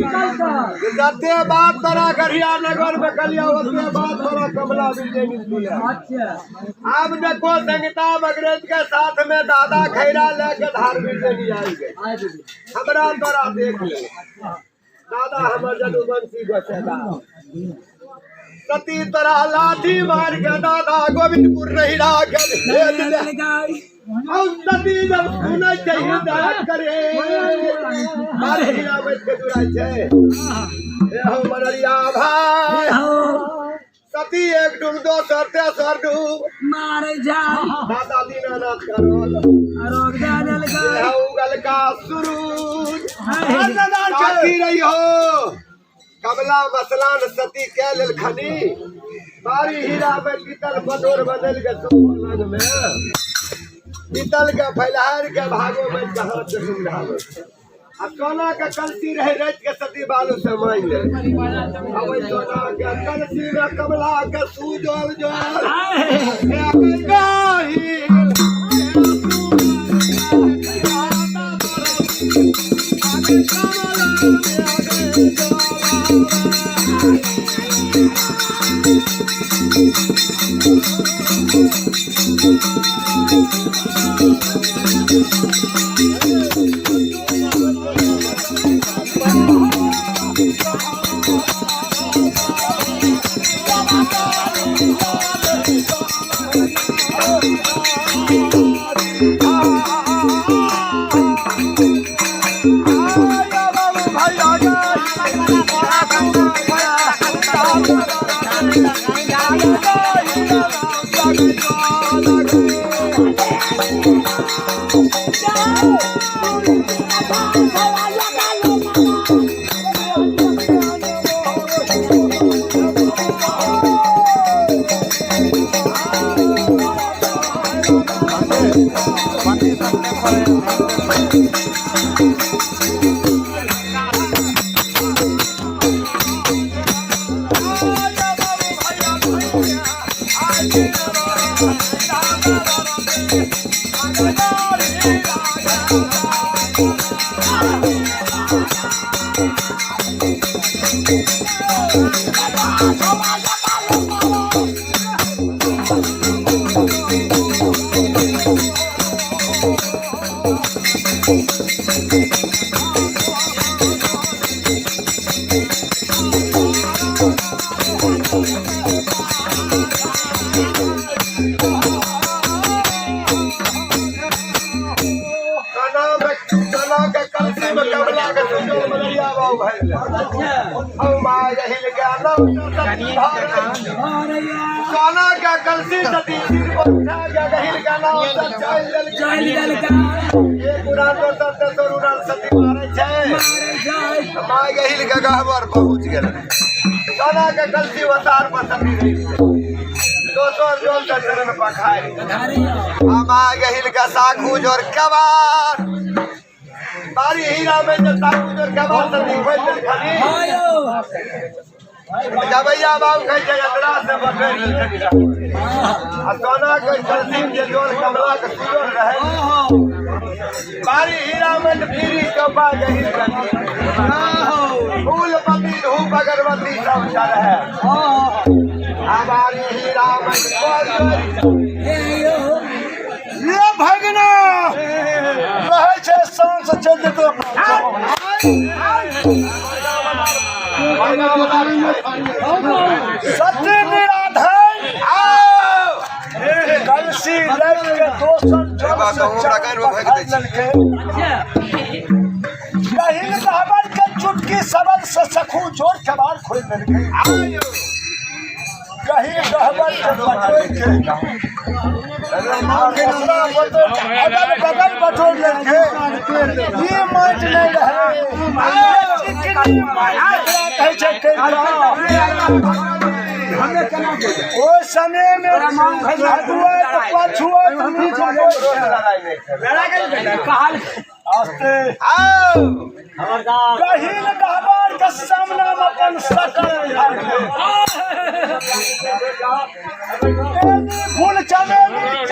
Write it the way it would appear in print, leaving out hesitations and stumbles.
जते बात तोरा गढ़िया नगर में कलिया ओते बात तोरा कमला विजय स्कूल है। अब देखो संगीता अंग्रेज के साथ में दादा खैरा लेके धार्मिक नहीं आई गए। हमरा तोरा देख ले दादा हमर जदुवंशी गोसेदा सती तोरा लाठी मार के दादा गोविंदपुर नहीं राखे सती जब सुनै चाहिए दाद करे मारे हिरावत के दुराई छे हो मनरिया भाई सती एक डूब दो सरते सर डूब मारे जाए दादा दीनानाथ करो रोक दे लगा उगल का सुरूज साथी रही हो कमला मसलान सती के लेल खनी बारी हीरा में पीतल बदोर बदल के सोलंग में पीतल के फैलहार के भागो में जहां से सुंघावे आ सोना के कलसी रहे रच के सती बालू से मांग ले अब सोना के कलसी में कमला के सूजल जोल गाही सोना का कलसी सती सिर पर उठा के गहिल का नाम चल गल ये पुरान तो सत्य तरुण सती मारे छे माय गहिल का गहबर पहुंच गेल सोना का कलसी वसार पर सती रही दोसर जोल का चरण पखाई माय गहिल का साखूज और कबार बारी हीरा में जो साखूज और कबार सती बैठ खली जबैया बाबू कहे छे यात्रा से बदल आ सोना के कलसी जे जोर कमला के सुजल रहे बारी हीरा में पीरी चौपा गही फूल पति धूप अगरबत्ती सब चल है आ बारी हीरा में शान से चल देते सत्य निराधन कलसी लग के दोसन जल से कहिल कहबर के चुटकी सबल से सखू जोर के बार खोल लगे कहिल कहबर के बटोर के अगल बगल बटोर लगे ये माट नहीं रहे ओ समय में पछुआ आस्ते कहिल कहबार के सामना में अपन सकल फूल चमेली